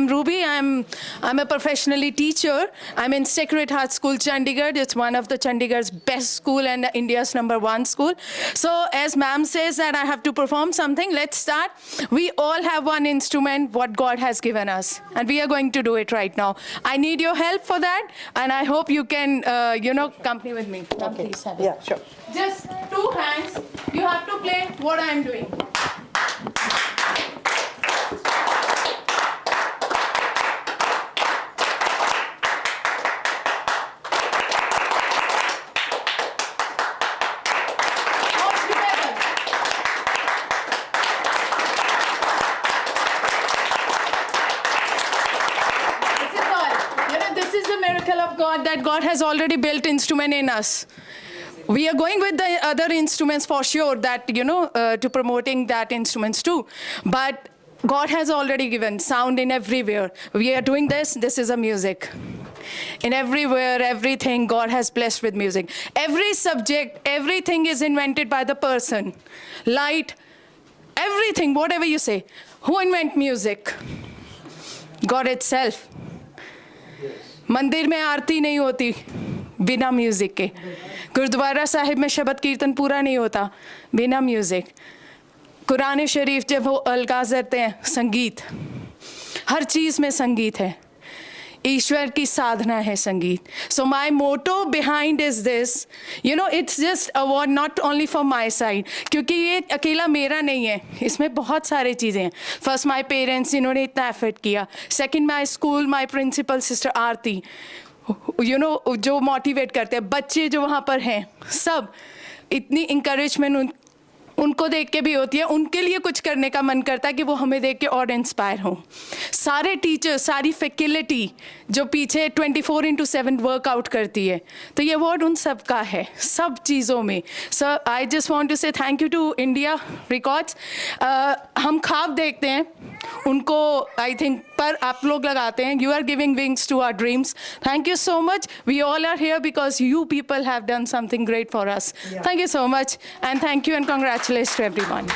I'm Ruby. I'm a professionally teacher. I'm in Sacred Heart School, Chandigarh. It's one of the Chandigarh's best school and India's #1 school. So as ma'am says that I have to perform something, let's start. We all have one instrument, what God has given us, and we are going to do it right now. I need your help for that, and I hope you can, accompany with me. Okay. Please have it. Yeah, sure. Just 2 hands. You have to play what I'm doing. This is the miracle of God, that God has already built instrument in us. We are going with the other instruments for sure, that, to promoting that instruments too. But God has already given sound in everywhere. We are doing this. This is a music. In everywhere, everything, God has blessed with music. Every subject, everything is invented by the person. Light, everything, whatever you say. Who invent music? God itself. मंदिर में आरती नहीं होती बिना music के. गुरुद्वारा साहिब में शबद कीर्तन पूरा नहीं होता बिना म्यूज़िक. कुरान शरीफ जब वो अलगाज़ करते हैं, संगीत. हर चीज़ में संगीत है. ईश्वर की साधना है संगीत. So my motto behind is this, it's just award not only for my side, क्योंकि ये अकेला मेरा नहीं है, इसमें बहुत सारे चीज़ें हैं. First my parents, इन्होंने इतना एफर्ट किया. Second my school, my principal sister आरती, जो मोटिवेट करते हैं. बच्चे जो वहाँ पर हैं, सब इतनी इंकरेजमेंट उनको देख के भी होती है. उनके लिए कुछ करने का मन करता है कि वो हमें देख के और इंस्पायर हों. सारे टीचर्स, सारी फैकल्टी जो पीछे 24/7 वर्कआउट करती है, तो ये अवार्ड उन सब का है, सब चीज़ों में. Sir, I just want to say thank you to India records. हम ख्वाब देखते हैं, उनको आई थिंक पर आप लोग लगाते हैं. You are giving wings to our dreams. Thank you so much. We all are here because you people have done something great for us. Thank you so much, and thank you and congratulations to everyone.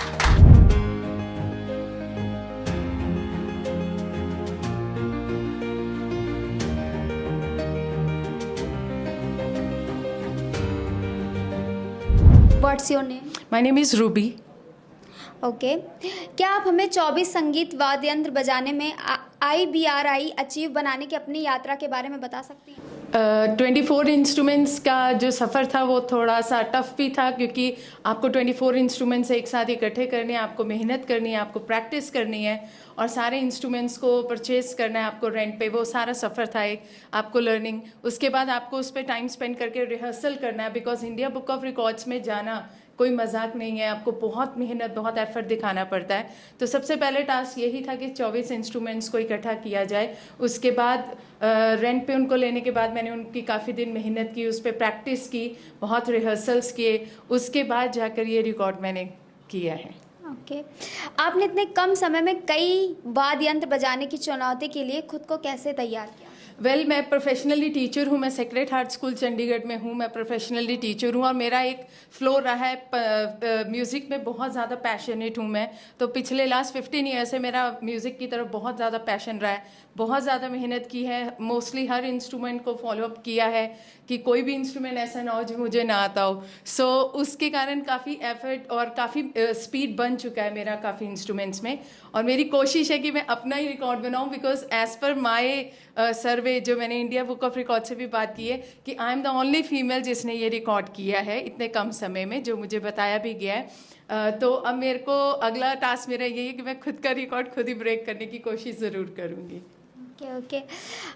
What's your name? My name is Ruby. Okay क्या आप हमें 24 संगीत वाद्य यंत्र बजाने में IBRI achieve बनाने की अपनी यात्रा के बारे में बता सकती हैं? 24 इंस्ट्रूमेंट्स का जो सफ़र था वो थोड़ा सा टफ भी था, क्योंकि आपको 24 इंस्ट्रूमेंट्स एक साथ इकट्ठे करने हैं, आपको मेहनत करनी है, आपको प्रैक्टिस करनी है, और सारे इंस्ट्रूमेंट्स को परचेज करना है आपको रेंट पे. वो सारा सफ़र था एक, आपको लर्निंग. उसके बाद आपको उस पर टाइम स्पेंड करके रिहर्सल करना है, because India book of records में जाना कोई मजाक नहीं है. आपको बहुत मेहनत, बहुत एफर्ट दिखाना पड़ता है. तो सबसे पहले टास्क यही था कि 24 इंस्ट्रूमेंट्स को इकट्ठा किया जाए. उसके बाद रेंट पे उनको लेने के बाद मैंने उनकी काफ़ी दिन मेहनत की, उस पर प्रैक्टिस की, बहुत रिहर्सल्स किए. उसके बाद जाकर ये रिकॉर्ड मैंने किया है. ओके आपने इतने कम समय में कई वाद्य यंत्र बजाने की चुनौती के लिए खुद को कैसे तैयार किया? वेल, मैं प्रोफेशनली टीचर हूँ. मैं सेक्रेड हार्ट स्कूल चंडीगढ़ में हूँ. मैं प्रोफेशनली टीचर हूँ और मेरा एक फ्लो रहा है. म्यूज़िक में बहुत ज़्यादा पैशनेट हूँ मैं. तो पिछले लास्ट 15 ईयर से मेरा म्यूज़िक की तरफ बहुत ज़्यादा पैशन रहा है. बहुत ज़्यादा मेहनत की है. मोस्टली हर इंस्ट्रूमेंट को फॉलोअप किया है कि कोई भी इंस्ट्रूमेंट ऐसा ना हो जो मुझे ना आता हो. सो उसके कारण काफ़ी एफर्ट और काफ़ी स्पीड बन चुका है मेरा काफ़ी इंस्ट्रूमेंट्स में. और मेरी कोशिश है कि मैं अपना ही रिकॉर्ड बनाऊँ, बिकॉज एज़ पर माई सर्वे जो मैंने इंडिया बुक ऑफ रिकॉर्ड से भी बात की है कि I am the only female जिसने ये रिकॉर्ड किया है इतने कम समय में, जो मुझे बताया भी गया है. तो अब मेरे को अगला टास्क मेरा यही है कि मैं खुद का रिकॉर्ड खुद ही ब्रेक करने की कोशिश ज़रूर करूँगी. ओके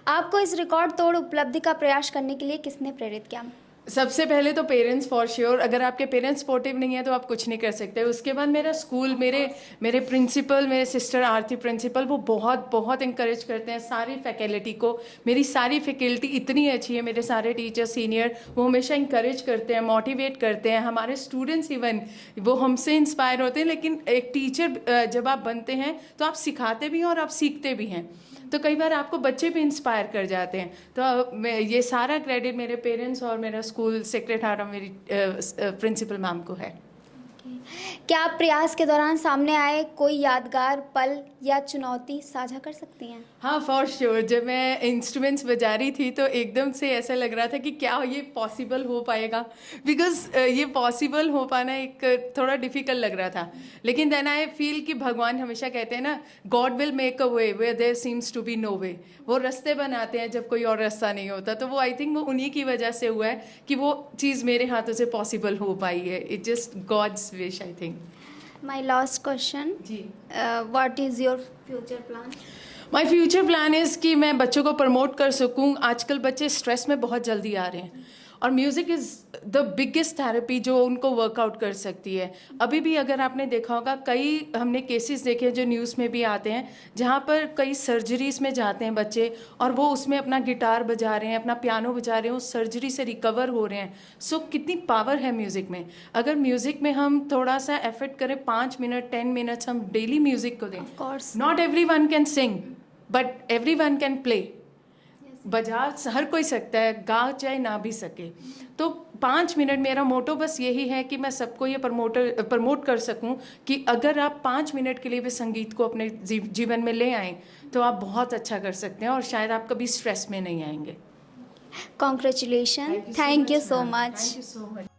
आपको इस रिकॉर्ड तोड़ उपलब्धि का प्रयास करने के लिए किसने प्रेरित किया? सबसे पहले तो पेरेंट्स फॉर श्योर. अगर आपके पेरेंट्स सपोर्टिव नहीं है तो आप कुछ नहीं कर सकते. उसके बाद मेरा स्कूल, मेरे प्रिंसिपल, मेरे सिस्टर आरती प्रिंसिपल, वो बहुत बहुत इंकरेज करते हैं सारी फैकल्टी को. मेरी सारी फैकल्टी इतनी अच्छी है, मेरे सारे टीचर सीनियर, वो हमेशा इंकरेज करते हैं, मोटिवेट करते हैं. हमारे स्टूडेंट्स इवन वो हमसे इंस्पायर होते हैं. लेकिन एक टीचर जब आप बनते हैं तो आप सिखाते भी हैं और आप सीखते भी हैं. तो कई बार आपको बच्चे भी इंस्पायर कर जाते हैं. तो ये सारा क्रेडिट मेरे पेरेंट्स और मेरा स्कूल सेक्रेड हार्ट और मेरी प्रिंसिपल मैम को है. क्या आप प्रयास के दौरान सामने आए कोई यादगार पल या चुनौती साझा कर सकती हैं? हाँ, फॉर श्योर। जब मैं इंस्ट्रूमेंट्स बजा रही थी तो एकदम से ऐसा लग रहा था कि क्या ये पॉसिबल हो पाएगा, बिकॉज ये पॉसिबल हो पाना एक थोड़ा डिफिकल्ट लग रहा था। लेकिन देन आई फील कि भगवान हमेशा कहते हैं ना, God will make a way where there seems to be no way. वो रास्ते बनाते हैं जब कोई और रास्ता नहीं होता। तो वो आई थिंक वो उन्हीं की वजह से हुआ है कि वो चीज़ मेरे हाथों से पॉसिबल हो पाई है। It just God's wish, I think. My last question, जी। What is your future plan? My future plan is कि मैं बच्चों को प्रमोट कर सकूं। आजकल बच्चे स्ट्रेस में बहुत जल्दी आ रहे हैं और music is the biggest therapy जो उनको वर्कआउट कर सकती है। अभी भी अगर आपने देखा होगा, कई हमने केसेस देखे हैं जो न्यूज़ में भी आते हैं, जहाँ पर कई सर्जरीज में जाते हैं बच्चे और वो उसमें अपना गिटार बजा रहे हैं, अपना पियानो बजा रहे हैं, उस सर्जरी से रिकवर हो रहे हैं। सो कितनी पावर है म्यूज़िक में। अगर म्यूज़िक में हम थोड़ा सा एफर्ट करें, 5 मिनट 10 मिनट्स हम डेली म्यूज़िक को दें। Of course. Not every one can sing but every one can play. बजा हर कोई सकता है, गा चाहे ना भी सके। तो 5 मिनट, मेरा मोटो बस यही है कि मैं सबको ये प्रमोट कर सकूं कि अगर आप 5 मिनट के लिए भी संगीत को अपने जीवन में ले आएं तो आप बहुत अच्छा कर सकते हैं और शायद आप कभी स्ट्रेस में नहीं आएंगे। Congratulations. Thank you so much. Thank you so much.